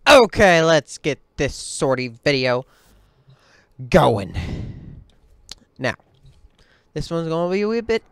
Okay, let's get this sortie video going. Now, this one's gonna be a wee bit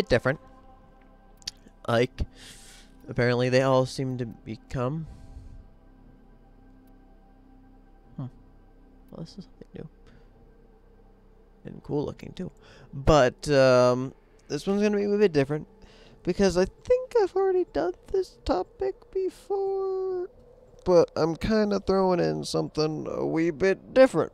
different. Like, apparently they all seem to become. Well, this is something new and cool looking too. But this one's gonna be a bit different because I think I've already done this topic before, but I'm kind of throwing in something a wee bit different.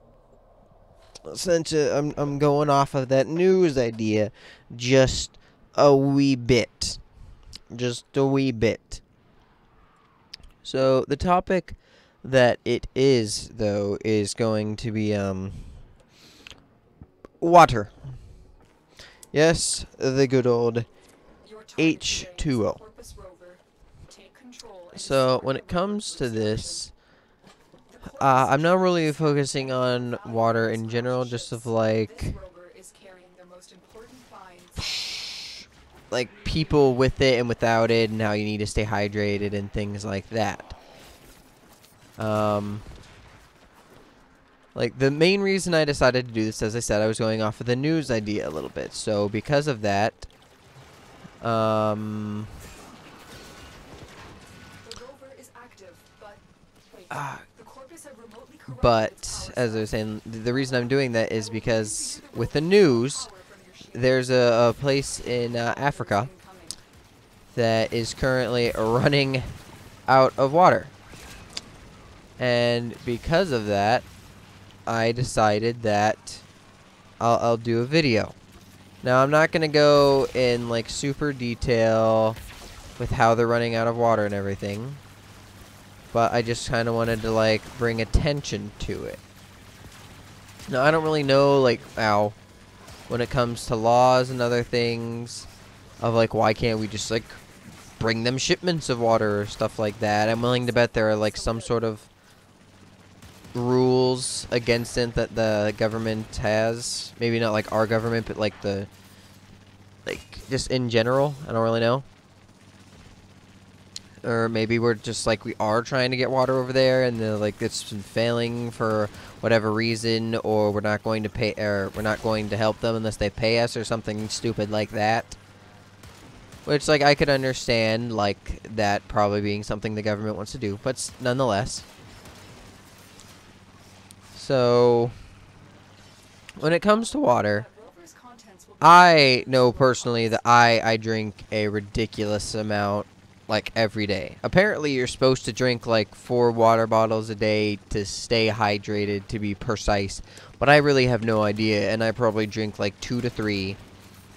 Since I'm going off of that news idea, just a wee bit, So the topic that it is, though, is going to be water. Yes, the good old H2O. So when it comes to this, I'm not really focusing on water in general, just of like people with it and without it, and how you need to stay hydrated and things like that. Like the main reason I decided to do this, as I said, I was going off of the news idea a little bit. So because of that, but as I was saying, the reason I'm doing that is because with the news, there's a place in Africa that is currently running out of water. And because of that, I decided that I'll do a video. Now, I'm not going to go in like super detail with how they're running out of water and everything, but I just kind of wanted to like bring attention to it. Now, I don't really know like how when it comes to laws and other things of like why can't we just like bring them shipments of water or stuff like that. I'm willing to bet there are like some sort of rules against it that the government has. Maybe not like our government, but like just in general. I don't really know. Or maybe we're just like we are trying to get water over there and like it's been failing for whatever reason, or we're not going to pay, or we're not going to help them unless they pay us or something stupid like that. Which like I could understand like that probably being something the government wants to do, but nonetheless. So when it comes to water, I know personally that I drink a ridiculous amount like every day. Apparently you're supposed to drink like 4 water bottles a day to stay hydrated, to be precise, but I really have no idea, and I probably drink like 2 to 3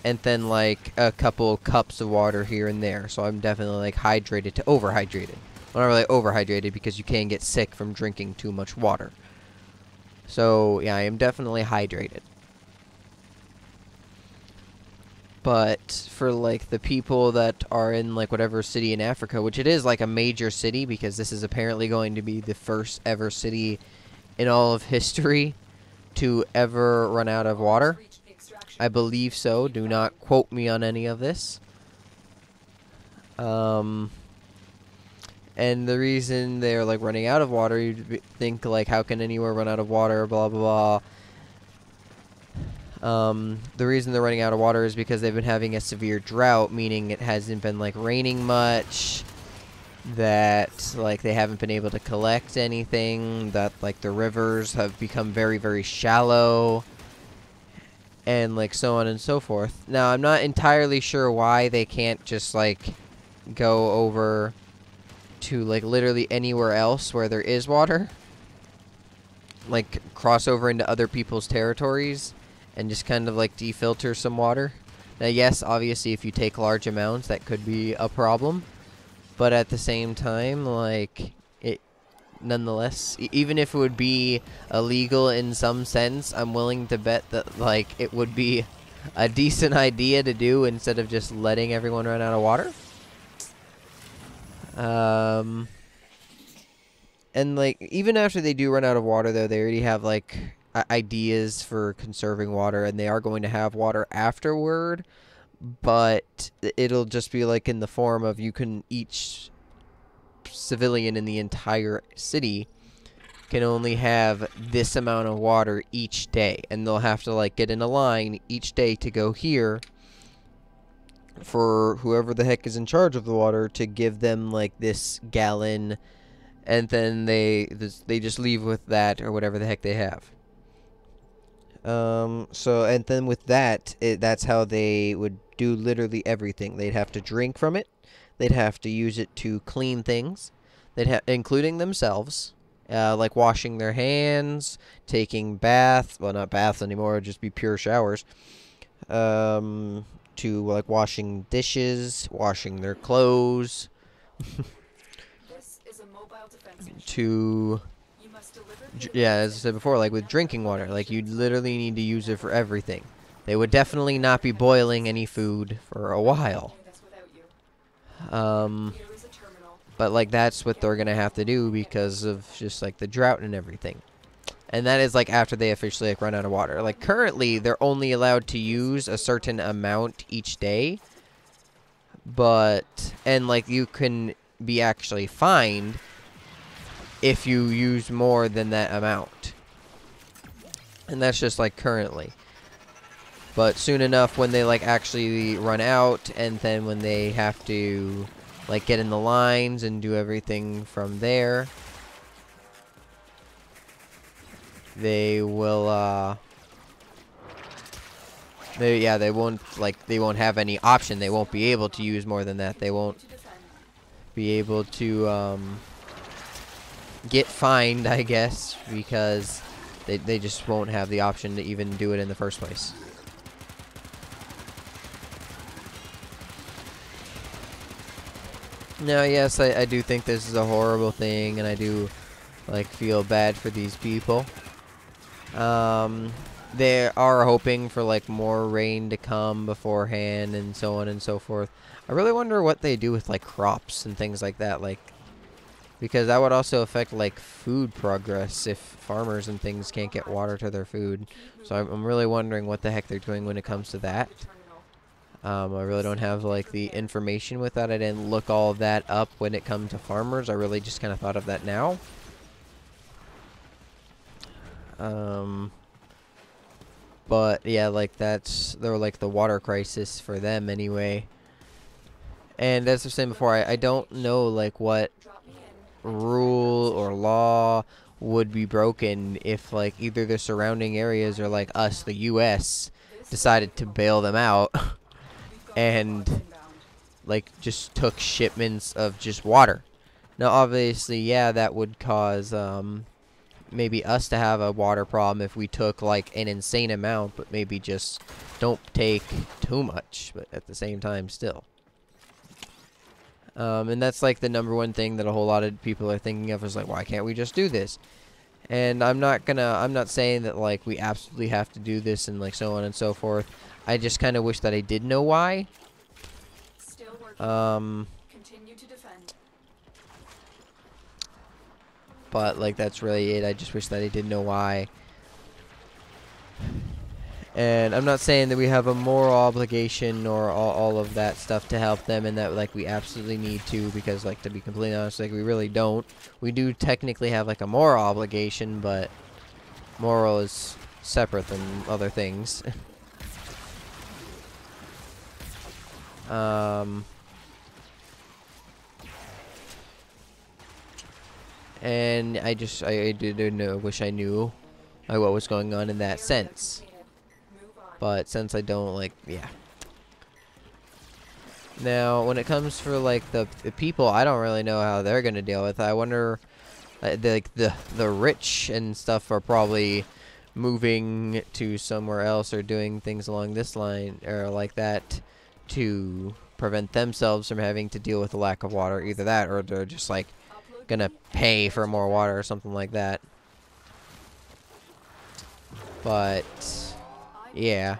and then like a couple cups of water here and there. So I'm definitely like hydrated to overhydrated. Well, not really overhydrated because you can get sick from drinking too much water. So yeah, I am definitely hydrated. But for like the people that are in like whatever city in Africa, which it is like a major city because this is apparently going to be the first ever city in all of history to ever run out of water. I believe so. Do not quote me on any of this. And the reason they're like running out of water, you'd think like, how can anywhere run out of water? Blah blah blah. The reason they're running out of water is because they've been having a severe drought, meaning it hasn't been like raining much. That like they haven't been able to collect anything. That like the rivers have become very very shallow. And like so on and so forth. Now I'm not entirely sure why they can't just like go over to like literally anywhere else where there is water, like cross over into other people's territories and just kind of like defilter some water. Now yes, obviously if you take large amounts that could be a problem, but at the same time like it nonetheless, even if it would be illegal in some sense, I'm willing to bet that like it would be a decent idea to do instead of just letting everyone run out of water. And like even after they do run out of water though, they already have like ideas for conserving water, and they are going to have water afterward, but it'll just be like in the form of you can each civilian in the entire city can only have this amount of water each day, and they'll have to like get in a line each day to go here for whoever the heck is in charge of the water to give them like this gallon, and then they just leave with that or whatever the heck they have. So and then with that, that's how they would do literally everything. They'd have to drink from it. They'd have to use it to clean things. Including themselves, like washing their hands, taking baths. Well, not baths anymore. It'd just be pure showers. To like washing dishes, washing their clothes. This is a mobile defense mission. To yeah, as I said before, like with drinking water, like you'd literally need to use it for everything. They would definitely not be boiling any food for a while. But like that's what they're gonna have to do because of just like the drought and everything. And that is like after they officially like run out of water. Like currently they're only allowed to use a certain amount each day. And like you can be actually fined if you use more than that amount. And that's just like currently. But soon enough when they like actually run out, and then when they have to like get in the lines and do everything from there, they will they won't have any option. They won't be able to use more than that. They won't be able to get fined, I guess, because they just won't have the option to even do it in the first place. Now, yes, I do think this is a horrible thing, and I do like feel bad for these people. They are hoping for like more rain to come beforehand and so on and so forth. I really wonder what they do with like crops and things like that, like, because that would also affect like food progress if farmers and things can't get water to their food. So I'm really wondering what the heck they're doing when it comes to that. I really don't have like the information with that. I didn't look all of that up when it comes to farmers. I really just kind of thought of that now. But yeah, like they're like the water crisis for them anyway. And as I was saying before, I don't know like what rule or law would be broken if like either the surrounding areas or like us, the US, decided to bail them out and like just took shipments of just water. Now obviously, yeah, that would cause maybe us to have a water problem if we took like an insane amount, but maybe just don't take too much, but at the same time still. And that's like the #1 thing that a whole lot of people are thinking of is like, why can't we just do this? And I'm not saying that like we absolutely have to do this and like so on and so forth. I just kind of wish that I did know why. Still working. Continue to defend. But like that's really it. I just wish that I did know why. And I'm not saying that we have a moral obligation or all of that stuff to help them, and that like we absolutely need to, because like to be completely honest, like we really don't. We do technically have like a moral obligation, but moral is separate than other things. And I did wish I knew like what was going on in that sense. But since I don't, like, yeah. Now, when it comes for like the people, I don't really know how they're gonna deal with it. I wonder, like the rich and stuff are probably moving to somewhere else or doing things along this line or like that to prevent themselves from having to deal with the lack of water. Either that, or they're just like gonna pay for more water or something like that. But yeah,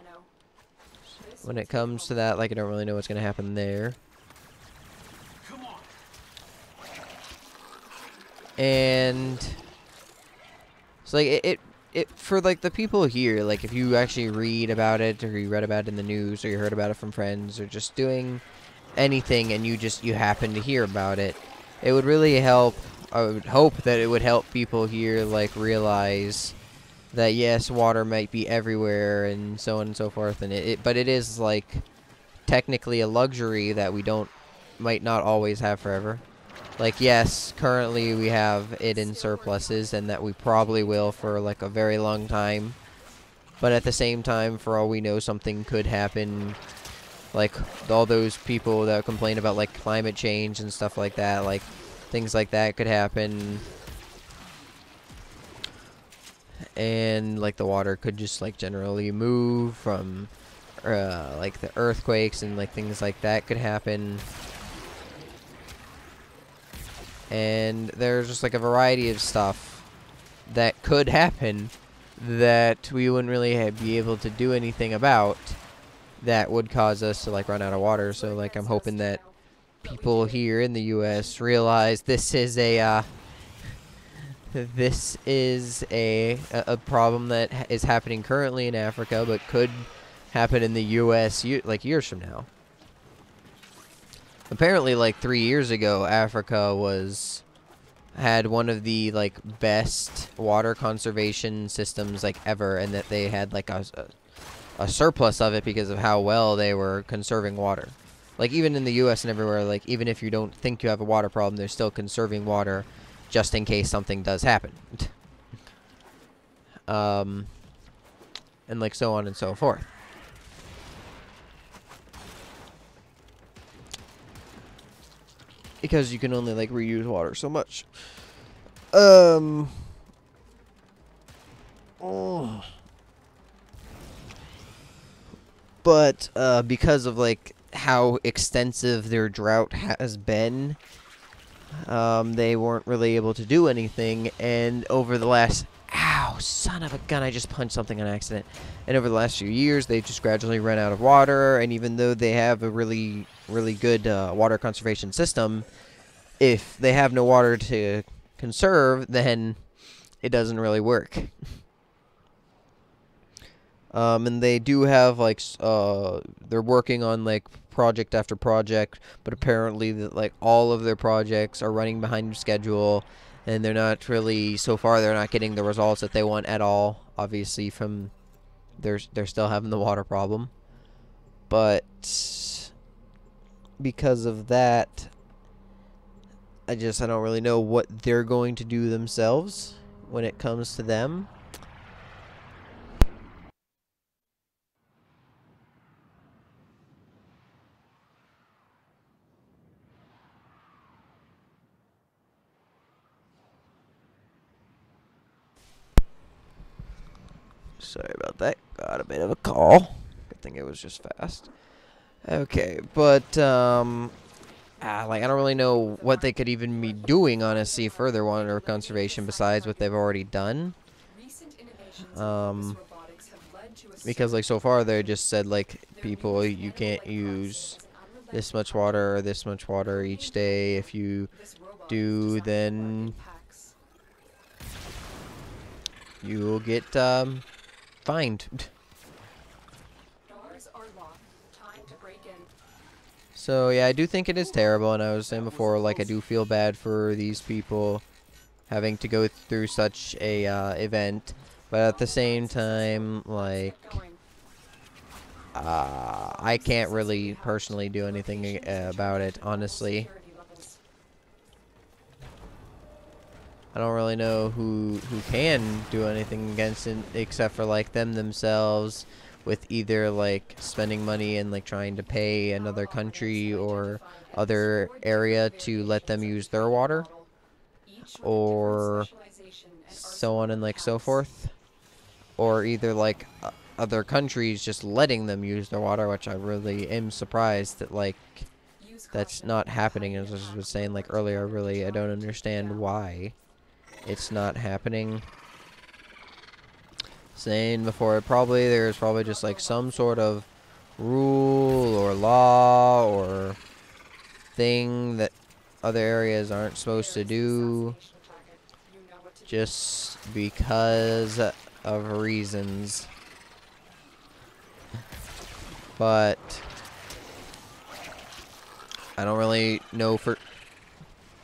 when it comes to that, like, I don't really know what's gonna happen there. And so like it for like the people here, like if you actually read about it, or you read about it in the news, or you heard about it from friends, or just doing anything, and you happen to hear about it, it would really help. I would hope that it would help people here like realize that yes, water might be everywhere and so on and so forth, and but it is like technically a luxury that we might not always have forever. Like yes, currently we have it in surpluses, and that we probably will for like a very long time. But at the same time, for all we know, something could happen. Like all those people that complain about like climate change and stuff like that, like things like that could happen. And like the water could just like generally move from like the earthquakes and like things like that could happen. And there's just like a variety of stuff that could happen that we wouldn't really be able to do anything about, that would cause us to like run out of water. So like I'm hoping that people here in the US realize this is a problem that is happening currently in Africa, but could happen in the US like years from now. Apparently like 3 years ago, Africa had one of the like best water conservation systems like ever, and that they had like a surplus of it because of how well they were conserving water. Like even in the US and everywhere, like even if you don't think you have a water problem, they're still conserving water just in case something does happen. And like so on and so forth. Because you can only like reuse water so much. Oh. But because of like how extensive their drought has been, they weren't really able to do anything. And over the last, ow, son of a gun, I just punched something on accident. And over the last few years, they've just gradually run out of water. And even though they have a really, really good water conservation system, if they have no water to conserve, then it doesn't really work. And they do have like they're working on like project after project, but apparently like all of their projects are running behind schedule, and they're not really, so far they're not getting the results that they want at all. Obviously, from they're still having the water problem, but because of that, I don't really know what they're going to do themselves when it comes to them. Sorry about that. Got a bit of a call. Good thing it was just fast. Okay, but like I don't really know what they could even be doing, honestly, further water conservation besides what they've already done. Because like so far they just said like people, you can't use this much water or this much water each day. If you do, then you will get fined. So yeah, I do think it is terrible, and I was saying before, like I do feel bad for these people having to go through such a event, but at the same time, like I can't really personally do anything about it, honestly. I don't really know who can do anything against it except for like them themselves, with either like spending money and like trying to pay another country or other area to let them use their water, or so on and like so forth, or either like other countries just letting them use their water, which I really am surprised that like that's not happening. As I was saying like earlier, I don't understand why it's not happening. Saying before, there's probably just like some sort of rule or law or thing that other areas aren't supposed to do just because of reasons. But I don't really know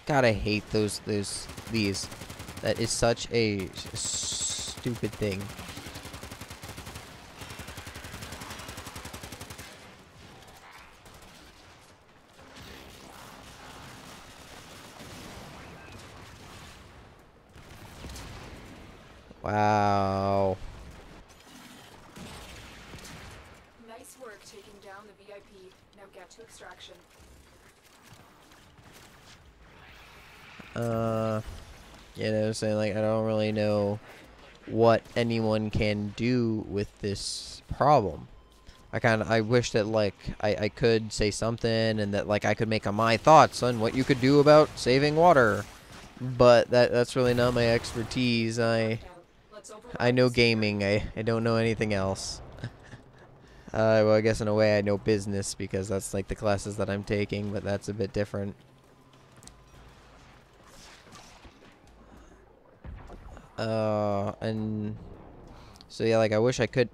God, I hate these. That is such a stupid thing. Wow. Nice work taking down the VIP. Now get to extraction. You know, saying like I don't really know what anyone can do with this problem. I wish that like I could say something and that like I could make my thoughts on what you could do about saving water. But that's really not my expertise. I know gaming. I don't know anything else. Well, I guess in a way I know business because that's like the classes that I'm taking, but that's a bit different. And so yeah, like I wish I could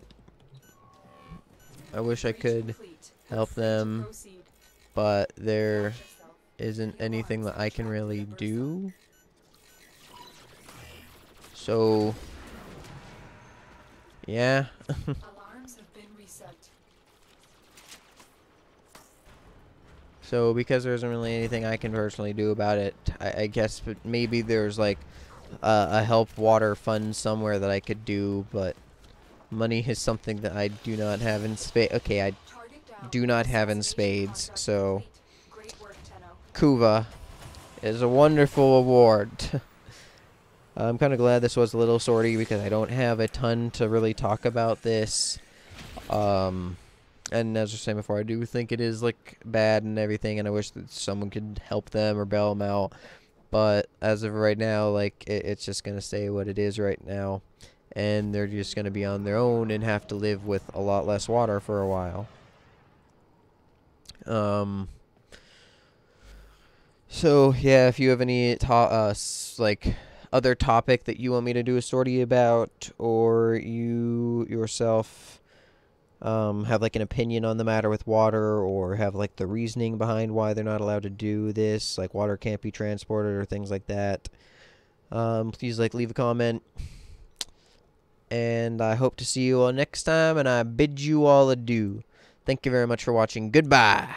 help them, but there isn't anything that I can really do. So yeah. Alarms have been reset. So because there isn't really anything I can personally do about it, I guess but maybe there's like a help water fund somewhere that I could do, but money is something that I do not have in spades. Okay, I do not have in spades, so Great work, Tenno. Kuva is a wonderful award. I'm kind of glad this was a little sortie because I don't have a ton to really talk about this. And as I was saying before, I do think it is like bad and everything, and I wish that someone could help them or bail them out. But as of right now, like it's just gonna stay what it is right now, and they're just gonna be on their own and have to live with a lot less water for a while. So yeah, if you have any like other topic that you want me to do a sortie about, or you yourself have like an opinion on the matter with water, or have like the reasoning behind why they're not allowed to do this, like water can't be transported or things like that, please like leave a comment. And I hope to see you all next time, and I bid you all adieu. Thank you very much for watching. Goodbye.